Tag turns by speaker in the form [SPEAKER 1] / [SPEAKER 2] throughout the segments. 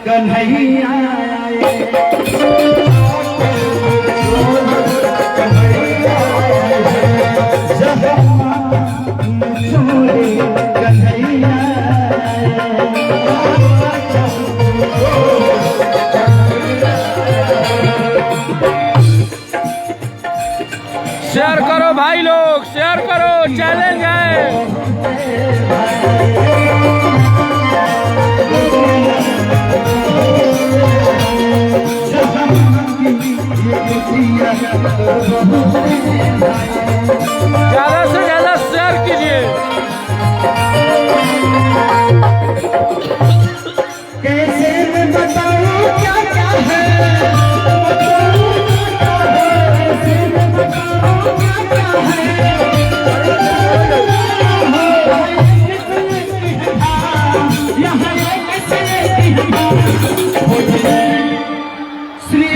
[SPEAKER 1] Kanhaiya
[SPEAKER 2] share करो भाई लोग, शेयर करो, चैलेंज है। ज्यादा से ज्यादा शेयर कीजिए।
[SPEAKER 1] कैसे मैं बताऊं क्या क्या है, कैसे मैं बताऊं क्या क्या है, यहाँ श्री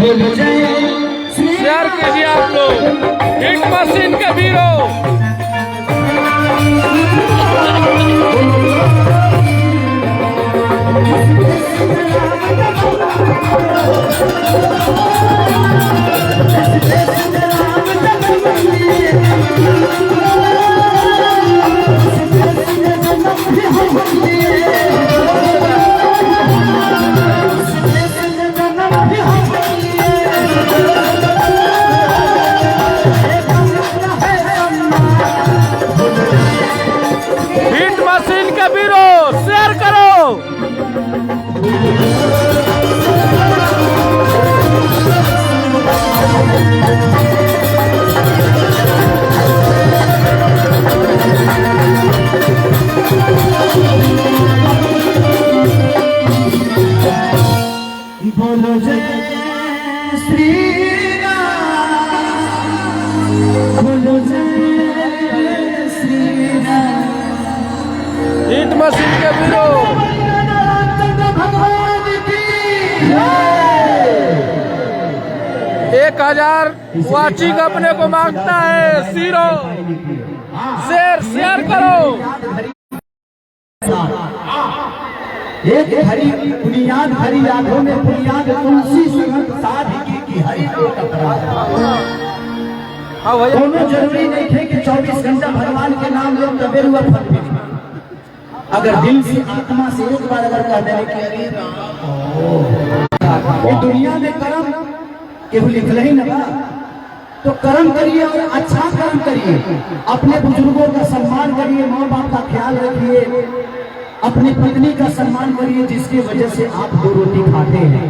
[SPEAKER 1] चलो
[SPEAKER 2] शेयर कीजिए आप लोग, हिट मशीन के वीरों। हिट मशीन के वीरों, शेयर करो।
[SPEAKER 1] बोलो जय श्री राम, बोलो जय श्री राम।
[SPEAKER 2] हिट मशीन के वीरों,
[SPEAKER 1] भगवान की
[SPEAKER 2] 1000 वाचिंग अपने को मांगता है। सीरो शेयर करो।
[SPEAKER 1] एक हरी बुनियाद, हरी यादों में बुनियाद, तुलसी संगत साधकी की हरि को टकरा। दोनों जरूरी नहीं थे कि 24 घंटा भगवान के नाम लो तबे हुआ फल मिले। अगर दिल से आत्मा से एक बार अगर कह देने की अरे ये दुनिया में कर्म केवल लिखल ही ना, तो कर्म करिए और अच्छा कर्म करिए। अपने बुजुर्गों का सम्मान करिए, माँ बाप का ख्याल रखिए, अपनी पत्नी का सम्मान करिए जिसकी वजह से आप 2 रोटी खाते हैं।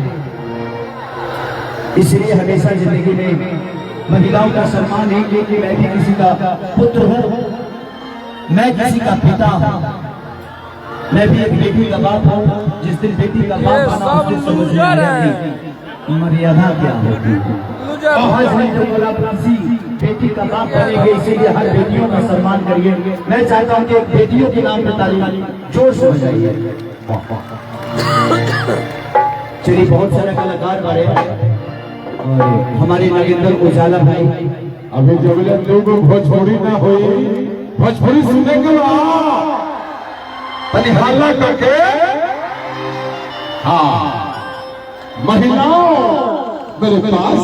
[SPEAKER 1] इसलिए हमेशा जिंदगी में महिलाओं का सम्मान है कि मैं भी किसी का पुत्र हूँ, मैं किसी का पिता हूँ, मैं भी एक बेटी का बाप हूँ। जिस दिन बेटी का बाप बना उस दिन समझ में आया कि मर्यादा क्या होती है। आज नहीं जो बोला किसी बेटी का बाप बनेंगे, इसीलिए हर बेटियों का सम्मान करिए। मैं चाहता हूँ कि एक बेटियों के नाम पे ताली जोर से बजाइए। चलिए, बहुत सारे कलाकार बारे और हमारे नरेंद्र उजाला भाई।
[SPEAKER 3] अभी जब लोग भोजपुरी ना हो, भोजपुरी सुनेंगे हल्ला करके। हाँ, महिलाओं मेरे पास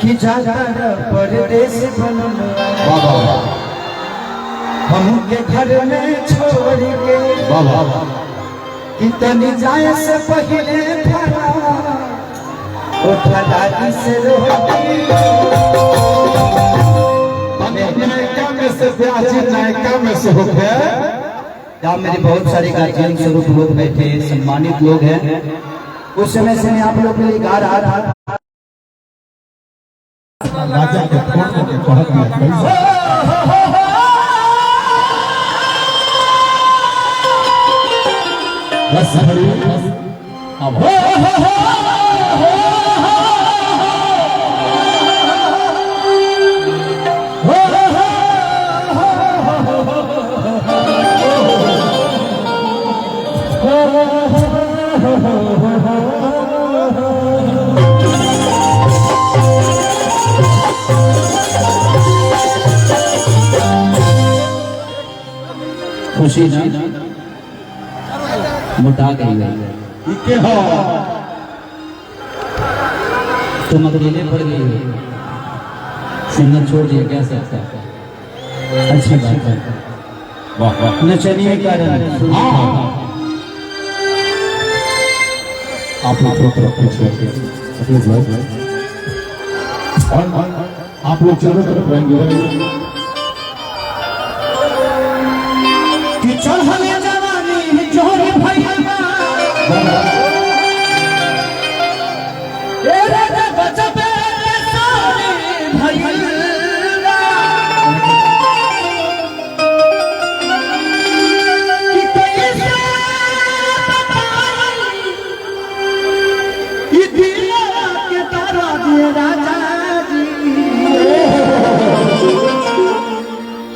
[SPEAKER 1] कि जाकर परदेश
[SPEAKER 3] बाबा
[SPEAKER 1] हमके घर में छोड़ के
[SPEAKER 3] बाबा
[SPEAKER 1] कितनी जाए से पहले दादी से
[SPEAKER 3] नायका में से प्याजी नायका में से हो गया।
[SPEAKER 1] यहाँ मेरे बहुत सारे गार्जियन स्वरूप लोग बैठे, सम्मानित लोग हैं। उस समय से मैं आप लोग के लिए गा रहा था।
[SPEAKER 3] राजा के फोन के पढ़त में कैसे बस हरी अब
[SPEAKER 1] खुशी ना मोटा गई है
[SPEAKER 3] के हो
[SPEAKER 1] तुम अकेले पड़ गई हो सिंगर छोड़ दिया क्या सकता अच्छी बात है
[SPEAKER 3] वाह वाह
[SPEAKER 1] नचनिए का रंग
[SPEAKER 3] हाँ आप लोग थोड़ा पीछे प्लीज भाई और आप लोग चारों तरफ रहेंगे
[SPEAKER 1] कि चढ़ले जवानी जोरी भैया ए रे गजबे सोनी भैया कि कैसे बताई ये दिल के तारा दिए राजा जी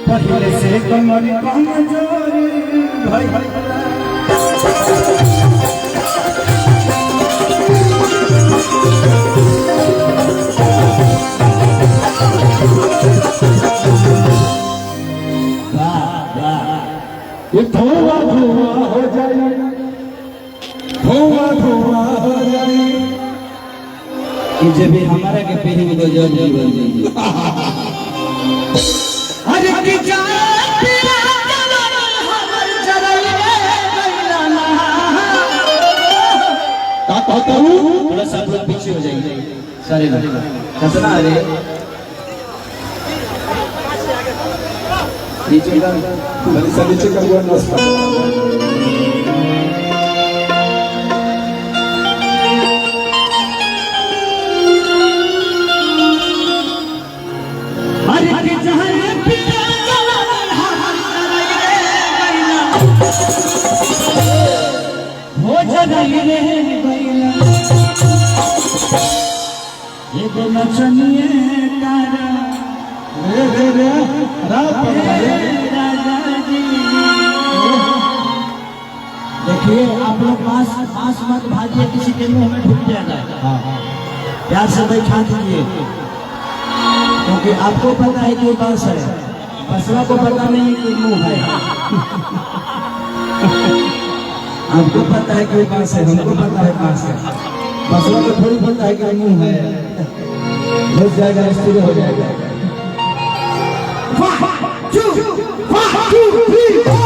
[SPEAKER 1] पहले से कमर कमजोरी भाई
[SPEAKER 3] ये धुआं धुआं हो जाए धुआं धुआं हो जाए
[SPEAKER 1] कि जब भी हमारा के पीढ़ी में तो जब नहीं बन जाएगी अरे कि जान पिया जवानी हमर जरइए गइलाना
[SPEAKER 3] का कहता हूँ
[SPEAKER 1] थोड़ा सा आप लोग पीछे हो जाइए सारे लोग कितना अरे नीचे का
[SPEAKER 3] नीचे का हुआ नस्ता
[SPEAKER 1] अरे कि जान पिया जवानी हमर जरइए गइलाना हो जरइए गइलाना ये तो नचनिए तारा
[SPEAKER 3] रे रात
[SPEAKER 1] राजा जी देखिए आप लोग पास मत भाजिए किसी के मुंह में ढुक जाएगा
[SPEAKER 3] हाँ
[SPEAKER 1] प्यार से बैठा दीजिए क्योंकि आपको पता है कि बस है बसवा को पता नहीं कि मुंह है आपको पता है कि बस है हमको पता है बस है बसवा को थोड़ी पता है कि मुंह है घुस जाएगा स्थिर हो जाएगा 1 2 3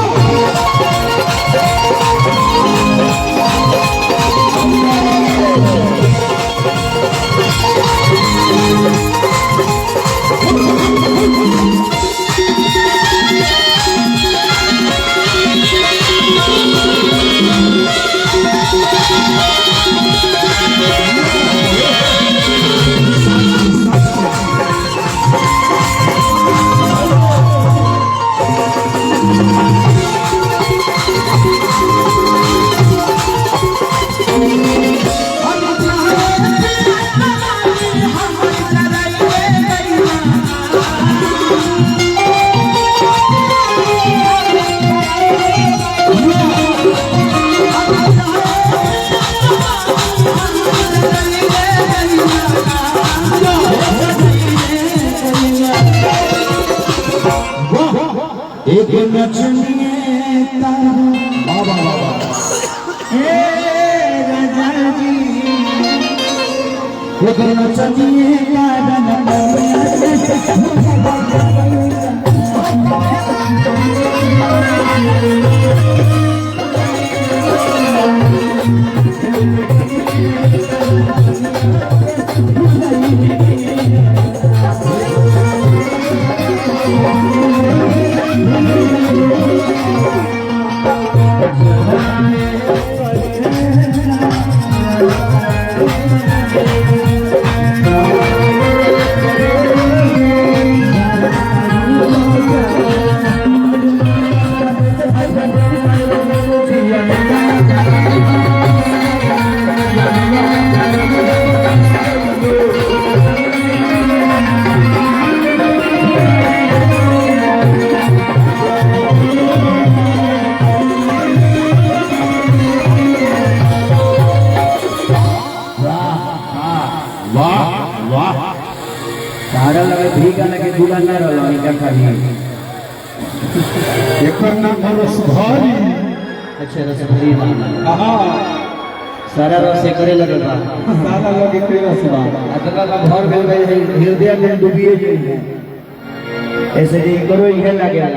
[SPEAKER 1] एक नचनिए तारा हे राजा जी एक नचनिए तारा ही गाना के दुगा ना रहलो इनका खाली
[SPEAKER 3] एकर नाम है रसभरी।
[SPEAKER 1] अच्छा रसभरी नाम
[SPEAKER 3] आहा
[SPEAKER 1] सारा रस करे लगे बा
[SPEAKER 3] सारा लोग के रसबा
[SPEAKER 1] अतका का भर भेल गए हृदय में डूबिए जाए ऐसे ही करो ये लगे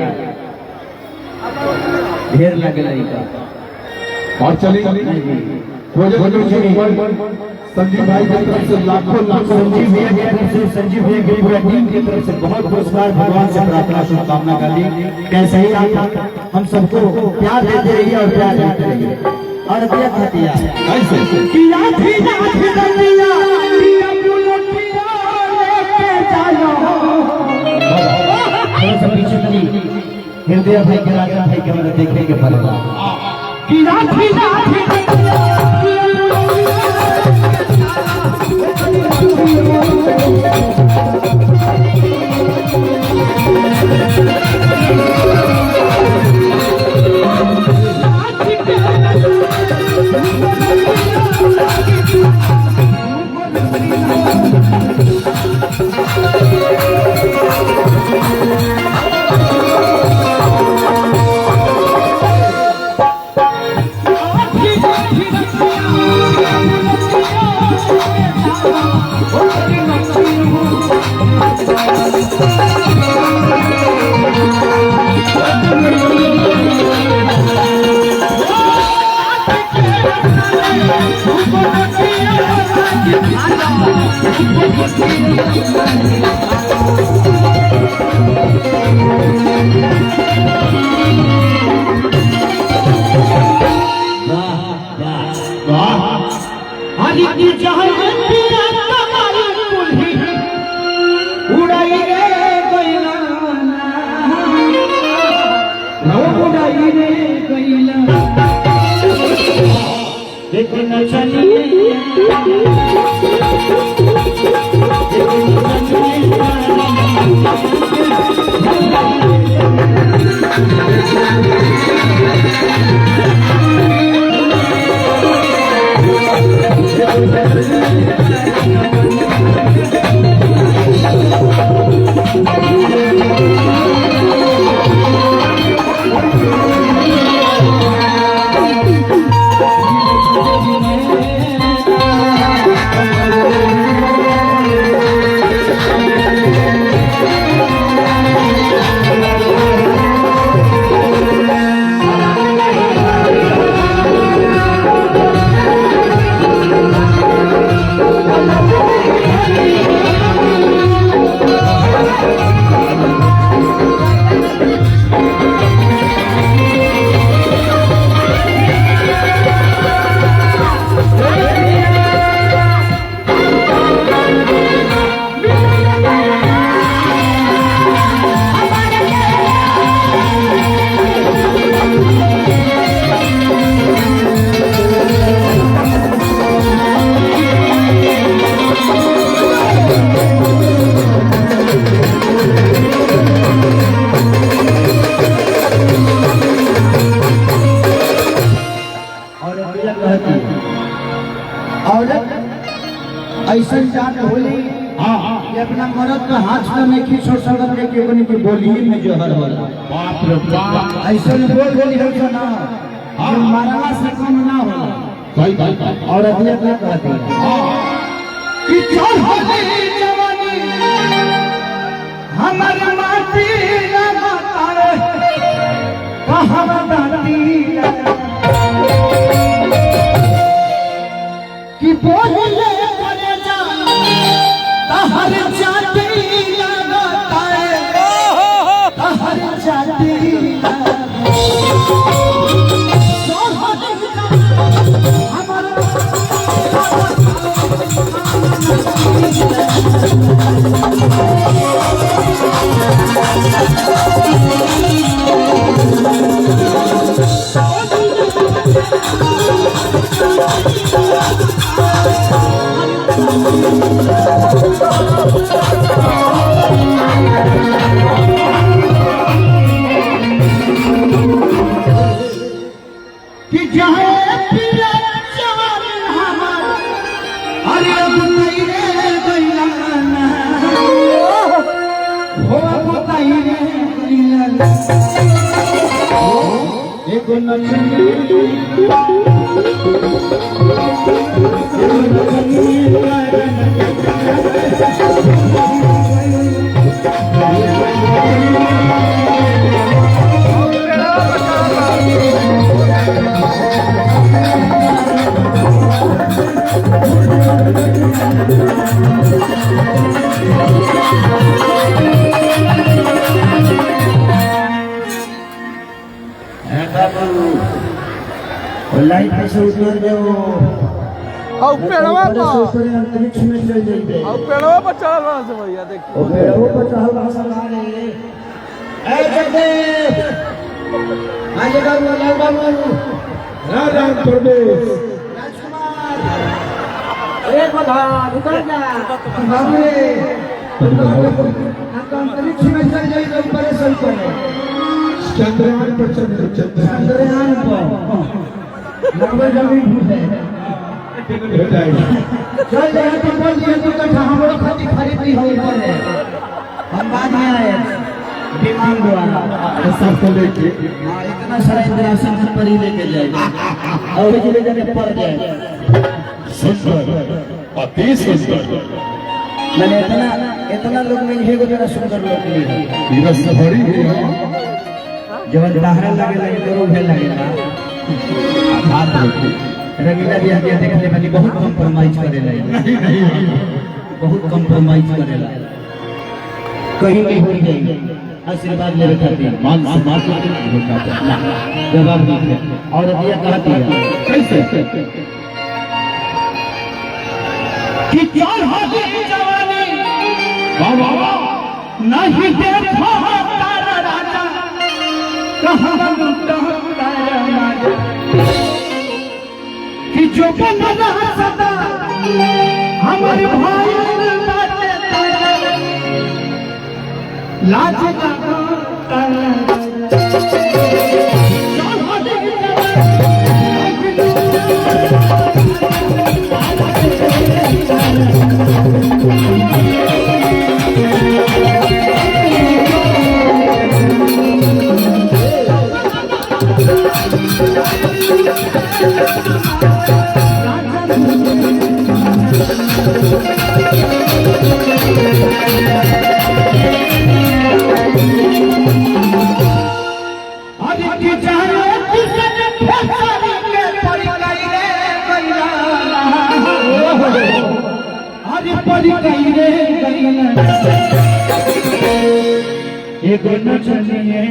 [SPEAKER 1] ढेर लगे इनका
[SPEAKER 3] और चली संजीव भाई की तरफ से लाखों लाखों
[SPEAKER 1] संजीव भैया की तरफ से संजीव भैया की पूरा टीम की तरफ से बहुत पुरस्कार भगवान से प्रार्थना शुभकामना कर दी कैसे ही आप हम सबको प्यार देते रहिए और प्यार देते रहिए और दिया खतिया
[SPEAKER 3] ऐसे
[SPEAKER 1] किया थी रतिया पिया पुलकिया लेके चलो थोड़ा सा पीछे चली हृदय भाई के राजा भाई के हमें देखने के पड़ेगा किया थी रतिया ऐसा जान होली कि अपना मरद का हाथ में नहीं खींचो सड़क के कोनी की बोली में जोहर होला
[SPEAKER 3] बाप रे बाप
[SPEAKER 1] ऐसा बोल बोली हो ना और मारला से कम ना होला
[SPEAKER 3] भाई
[SPEAKER 1] और अगले क्या कहते हैं कि चल होली जवानी हमर माटी लगातार कहां दाती कि बोले हर जाती लगाता है हर जाती
[SPEAKER 3] भोवा बताई रे करिया एक नचनी
[SPEAKER 1] लाइट पे से उतर जाओ
[SPEAKER 2] और पेड़वा पर
[SPEAKER 1] अंतरिक्ष में चल जाइए
[SPEAKER 2] और पेड़वा पर चढ़ रहा से भैया देखिए
[SPEAKER 1] ओ पेड़ों पर चढ़ रहा सला रे ए जगदेव आज बाबू लाल बाबू
[SPEAKER 3] राजा प्रदेश
[SPEAKER 1] अरे बधा उतर जा बाबू रे अंतरिक्ष में चल जाइए ऊपर से ऊपर
[SPEAKER 3] चंद्रयान पर
[SPEAKER 1] चंद्रयान पर लगभग जमीन भूल है
[SPEAKER 3] हो जाएगा
[SPEAKER 1] चल जाए तो बोल दिया तो कथा हमरो खाती खरीदी हो ऊपर है हम बाद में आए विमान द्वारा
[SPEAKER 3] सबको लेके
[SPEAKER 1] हाँ इतना सारा इंद्रासन से परी लेके जाएगा और ले जाके पड़ जाएगा
[SPEAKER 3] सुंदर अति सुंदर
[SPEAKER 1] मैंने इतना लोग में ये को जरा सुंदर लोग मिली है
[SPEAKER 3] धीरज से भरी है
[SPEAKER 1] जब दहरा लगे तो रोग लगेगा
[SPEAKER 3] हाथ रखो
[SPEAKER 1] रंगीला भी आगे देखने वाली बहुत कंप्रोमाइज करेला बहुत कंप्रोमाइज करेला कहीं नहीं हो जाएगी आशीर्वाद ले खातिर
[SPEAKER 3] मान सम्मान होता है
[SPEAKER 1] जवाब दीजिए और दिया कहती है
[SPEAKER 3] कैसे
[SPEAKER 1] कि चल हाथी जवानी
[SPEAKER 3] वाह वाह वाह
[SPEAKER 1] नहीं देखा तारा राजा कहाँ लुटा तारा राजा कि जो बनना सदा हमारे भाई बाटे तारा लाज का तारा चल हाथी एक नचनिए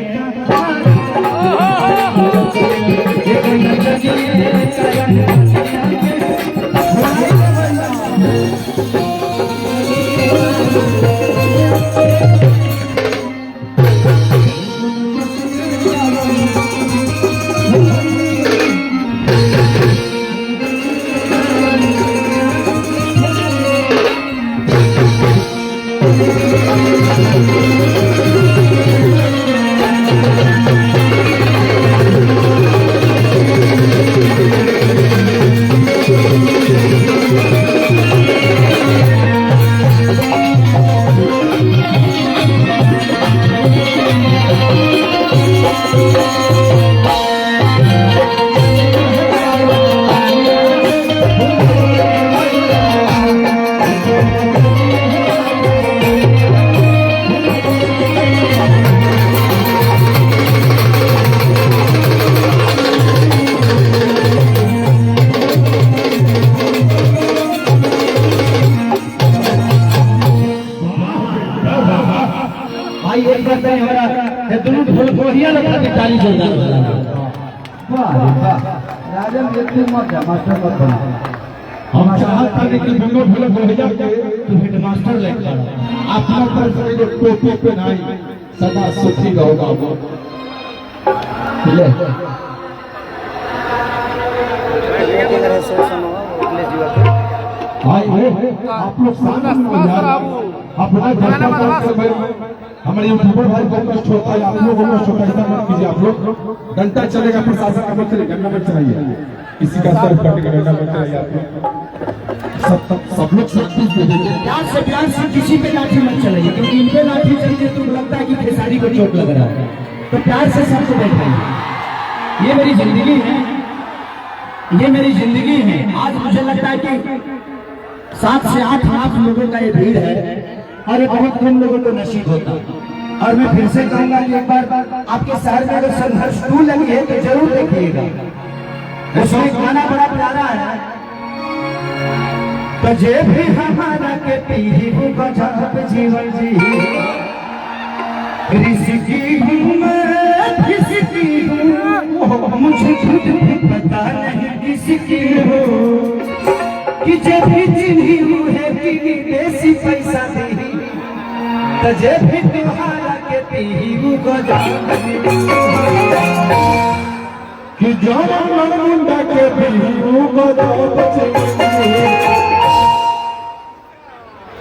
[SPEAKER 3] हम चाहता है कि दोनों भले भैया के तू हेडमास्टर लेकर अपना पर से जो टोपी पहनाई सदा सुखी रहोगा वो ले आप लोग अपना हमारे यूट्यूबर भाई को कष्ट होता है, आप लोगों को कष्ट होता है, ऐसा मत कीजिए। आप लोग घंटा चलेगा प्रशासन का मत चलेगा, घंटा मत चलाइए। किसी का सर फट गया ना बच रहा आप लोग सब लोग सब दे देंगे।
[SPEAKER 1] प्यार से किसी पे लाठी मत चलाइए, क्योंकि इन पे लाठी चलती है तो लगता है कि खेसारी को चोट लग रहा है। तो प्यार से सबको बैठाइए। ये मेरी जिंदगी है, ये मेरी जिंदगी है। आज मुझे लगता है कि 7 से 8 लाख लोगों का ये भीड़ है और ये बहुत कम लोगों को नसीब होता है। और मैं फिर से कहूंगा कि एक बार आपके शहर में अगर संघर्ष 2 लगी है तो जरूर देखिएगा। उसमें गाना बड़ा प्यारा है, बजे भी हमारा के पीही वो गजब जीवन जी, रिश्की हूँ मैं किसकी हूँ, मुझे खुद भी पता नहीं किसकी हूँ, कि जब भी चिन्ही हूँ है कि विदेशी पैसा दी, तजे भी तुम्हारा के पीही वो गजब,
[SPEAKER 3] कि जवान मुंडा के पीही वो गजब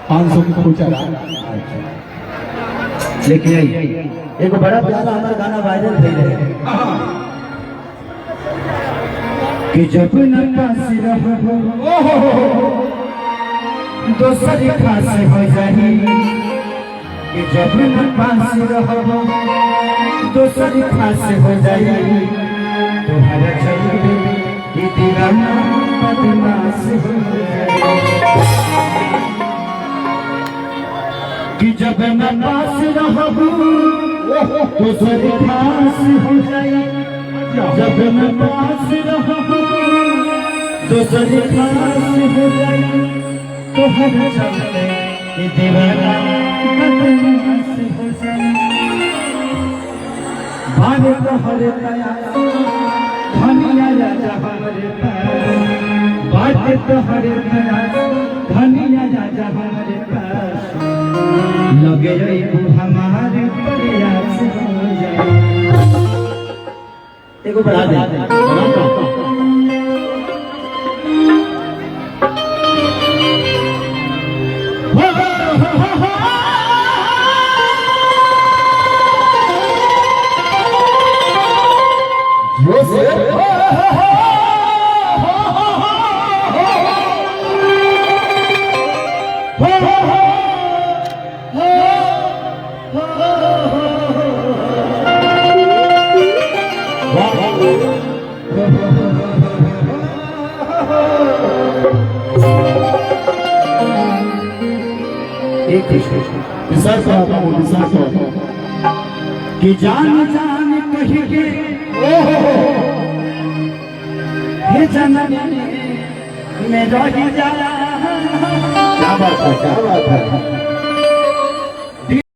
[SPEAKER 3] 500 की पूछा
[SPEAKER 1] लेकिन एक बड़ा प्यारा हमारा गाना वायरल हो रहा है कि जब न पास रहो दोसर खास हो जाही, कि जब न पास रहो दोसर खास हो जाही, तुम्हारा चलते ये दीवाना बदमाश हो जाही, कि जब मैं पास रहूं तो सर खास हो जाए, जब मैं पास रहूं तो सर खास हो जाए, तो हर चलते ये दीवाना बदमाश हो जाए, भागे तो हर तयास धनिया राजा हमारे पास, भागे तो हर तयास धनिया राजा हमारे पास, लगे हमारे प्रयास हो जाए। देखो बढ़ा दे कि जान जान कही के हे जनम में रह जा।
[SPEAKER 3] क्या बात है, क्या बात है।